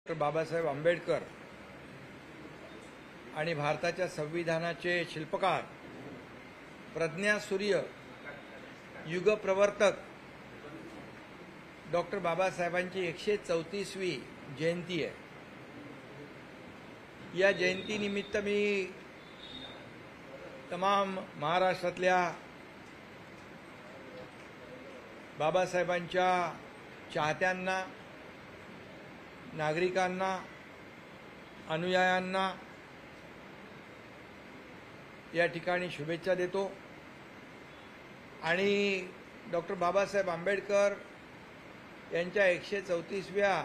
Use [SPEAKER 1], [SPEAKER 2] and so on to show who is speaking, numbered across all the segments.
[SPEAKER 1] बाबासाहेब आंबेडकर आणि भारताच्या संविधानाचे शिल्पकार, प्रज्ञासूर्य, युगप्रवर्तक डॉक्टर बाबासाहेबांची 134वी जयंती आहे। या जयंतीनिमित्त मी तमाम महाराष्ट्रातल्या बाबासाहेबांच्या चाहत्यांना, नागरिकांना, अनुयायांना या ठिकाणी शुभेच्छा देतो। आणि डॉक्टर बाबासाहेब आंबेडकर यांच्या 134व्या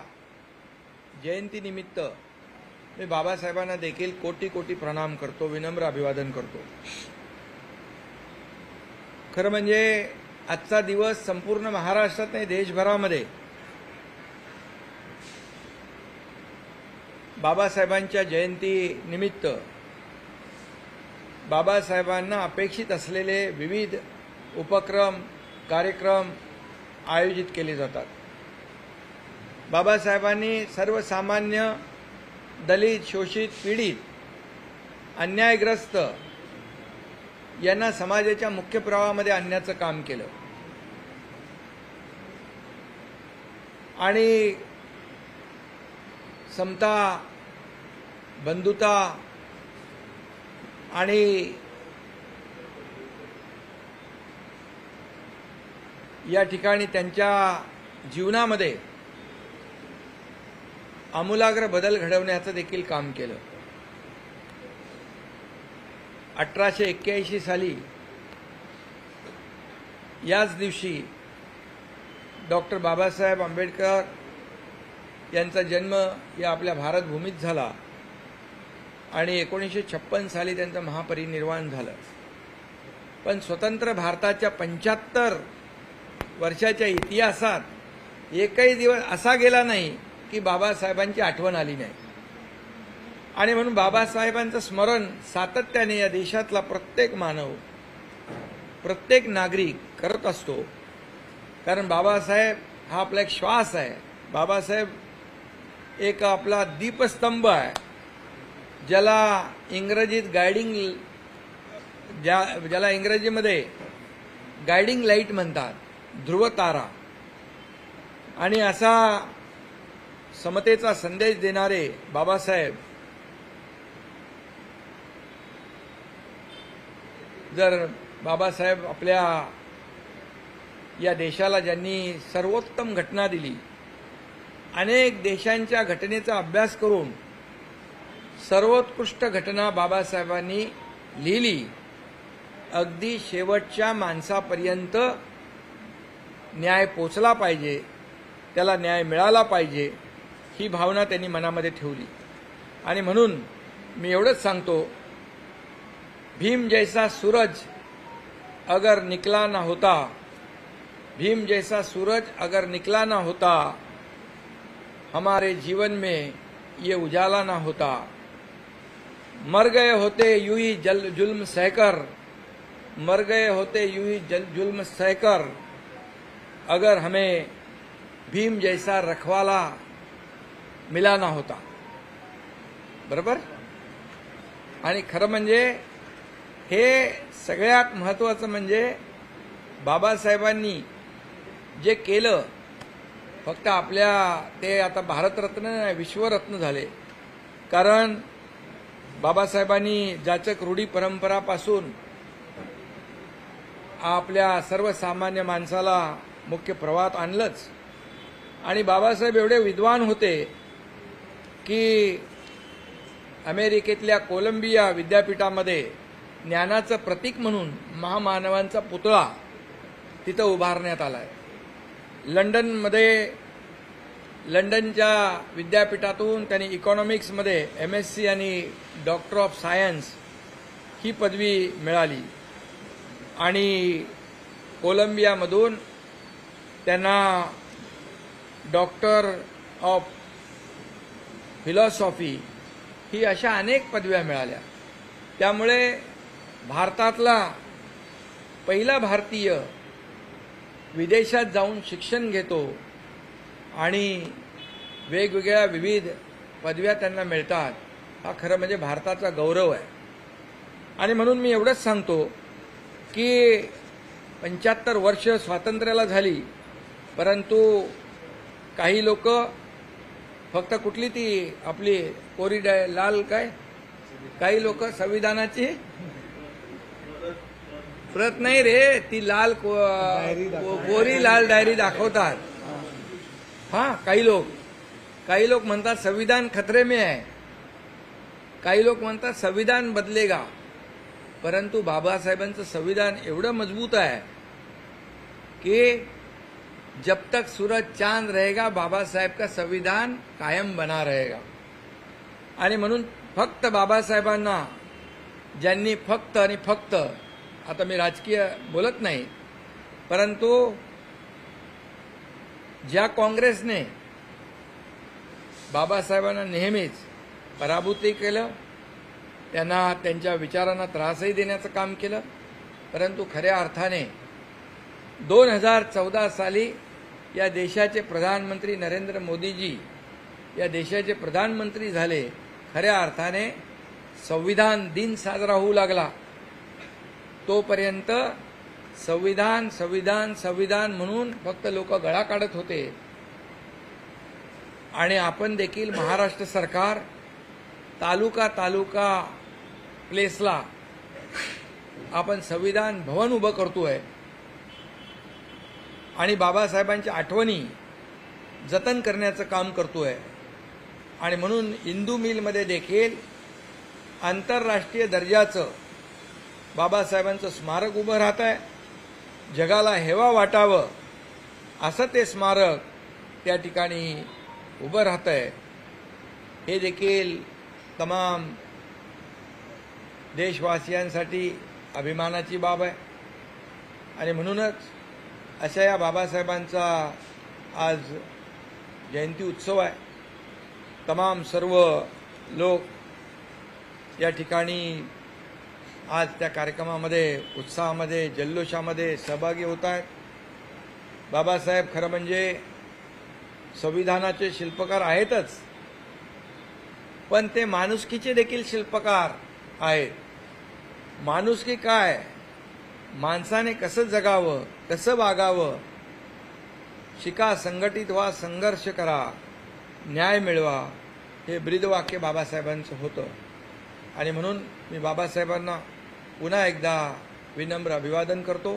[SPEAKER 1] जयंतीनिमित्त मी बाबासाहेबांना देखील कोटी कोटी प्रणाम करतो, विनम्र अभिवादन करतो। खरं म्हणजे आजचा दिवस संपूर्ण महाराष्ट्रात नाही, देशभरामध्ये बाबासाहेबांच्या जयंतीनिमित्त बाबासाहेबांना अपेक्षित असलेले विविध उपक्रम, कार्यक्रम आयोजित केले जातात। बाबासाहेबांनी सर्वसामान्य, दलित, शोषित, पीडित, अन्यायग्रस्त यांना समाजाच्या मुख्य प्रवाहामध्ये आणण्याचं काम केलं आणि समता, बंधुता आणि या ठिकाणी त्यांच्या जीवनामध्ये आमूलाग्र बदल घडवण्याचं देखील काम केलं। 1881 साली याच दिवशी डॉक्टर बाबासाहेब आंबेडकर यांचा जन्म या आपल्या भारतभूमीत झाला आणि 1956 साली त्यांचं महापरिनिर्वाण झालं। पण स्वतंत्र भारताच्या 75 वर्षाच्या इतिहासात एकही दिवस असा गेला नाही की बाबासाहेबांची आठवण आली नाही। आणि म्हणून बाबासाहेबांचं स्मरण सातत्याने या देशातला प्रत्येक मानव, प्रत्येक नागरिक करत असतो। कारण बाबासाहेब हा आपला एक श्वास आहे। बाबासाहेब एक आपला दीपस्तंभ आहे, ज्याला इंग्रजीत ज्याला इंग्रजीमध्ये गायडिंग लाईट म्हणतात, ध्रुव तारा। आणि असा समतेचा संदेश देणारे बाबासाहेब जर बाबासाहेब आपल्या या देशाला ज्यांनी सर्वोत्तम घटना दिली, अनेक देशांच्या घटनेचा अभ्यास करून सर्वोत्कृष्ट घटना बाबासाहेबांनी लिहिली, अगदी शेवटच्या माणसापर्यंत न्याय पोचला पाहिजे, त्याला न्याय मिळाला पाहिजे, ही भावना त्यांनी मनामध्ये ठेवली। आणि म्हणून मी एवढंच सांगतो, भीम जैसा सूरज अगर निकला ना होता, भीम जैसा सूरज अगर निकला ना होता, हमारे जीवन में ये उजाला ना होता, मर गए होते यूं ही जुल्म सहकर, मर गए होते यूं ही जुल्म सहकर, अगर हमें भीम जैसा रखवाला मिला ना होता। बरोबर। आणि खरं म्हणजे हे सगळ्यात महत्त्वाचं म्हणजे बाबासाहेबांनी जे केलं, फक्त आपल्या ते आता भारतरत्न नाही, विश्वरत्न झाले। कारण बाबासाहेबांनी जाचक रूढी परंपरापासून आपल्या सर्वसामान्य माणसाला मुख्य प्रवाहात आणलंच। आणि बाबासाहेब एवढे विद्वान होते की अमेरिकेतल्या कोलंबिया विद्यापीठामध्ये ज्ञानाचं प्रतीक म्हणून महामानवांचा पुतळा तिथं उभारण्यात आलाय। लंडनच्या विद्यापीठातून त्यांनी इकॉनॉमिक्समध्ये MSc आणि डॉक्टर ऑफ सायन्स ही पदवी मिळाली। आणि कोलंबियामधून त्यांना डॉक्टर ऑफ फिलॉसॉफी ही अशा अनेक पदव्या मिळाल्या। त्यामुळे भारतातला पहिला भारतीय विदेशात जाऊन शिक्षण घेतो आणि वेगवेगळ्या विविध पदव्या त्यांना मिळतात, हा खरं म्हणजे भारताचा गौरव आहे. आणि म्हणून मी एवढंच सांगतो की 75 वर्ष स्वातंत्र्याला झाली, परंतु काही लोक फक्त कुठली ती आपली कोरी लाल काय, काही लोक संविधानाची प्रत नाही रे, ती लाल कोरी लाल डायरी दाखवतात. हा, काही लोक म्हणतात संविधान खतरे में आहे, काही लोक म्हणतात संविधान बदलेगा. परंतु बाबासाहेबांचं संविधान एवढं मजबूत आहे कि जब तक सूरज चांद रहेगा बाबा साहेब का संविधान कायम बना रहेगा. आणि म्हणून फक्त बाबासाहेबांना ज्यांनी फक्त आणि फक्त, आता मी राजकीय बोलत नाही, परंतु ज्या काँग्रेसने बाबासाहेबांना नेहमीच पराभूतही केलं, त्यांना त्यांच्या विचारांना त्रासही देण्याचं काम केलं, परंतु खऱ्या अर्थाने 2014 साली या देशाचे प्रधानमंत्री नरेंद्र मोदीजी या देशाचे प्रधानमंत्री झाले. खऱ्या अर्थाने संविधान दिन साजरा होऊ लागला. तोपर्यंत संविधान संविधान संविधान म्हणून फक्त लोक गळा काढत होते. आणि आपण देखील महाराष्ट्र सरकार तालुका प्लेसला आपण संविधान भवन उभं करतोय आणि बाबासाहेबांच्या आठवणी जतन करण्याचं काम करतोय. आणि म्हणून इंदू मिलमध्ये देखील आंतरराष्ट्रीय दर्जाचं बाबासाहेबांचं स्मारक उभं राहत आहे. जगाला हेवा वाटावं असं ते स्मारक त्या ठिकाणी उभं राहत आहे. हे देखील तमाम देशवासियांसाठी अभिमानाची बाब आहे. आणि म्हणूनच अशा या बाबासाहेबांचा आज जयंती उत्सव आहे. तमाम सर्व लोक या ठिकाणी आज त्या कार्यक्रमामध्ये उत्साहामध्ये जल्लोषामध्ये सहभागी होत आहेत. बाबासाहेब खरं म्हणजे संविधानाचे शिल्पकार आहेतच, पण ते माणुसकीचे देखील शिल्पकार आहेत. माणुसकी काय, माणसाने कसं जगावं, कसं वागावं, शिका, संघटित व्हा, संघर्ष करा, न्याय मिळवा, हे ब्रीदवाक्य बाबासाहेबांचं होतं. आणि म्हणून मी बाबासाहेबांना पुन्हा एकदा विनम्र अभिवादन करतो.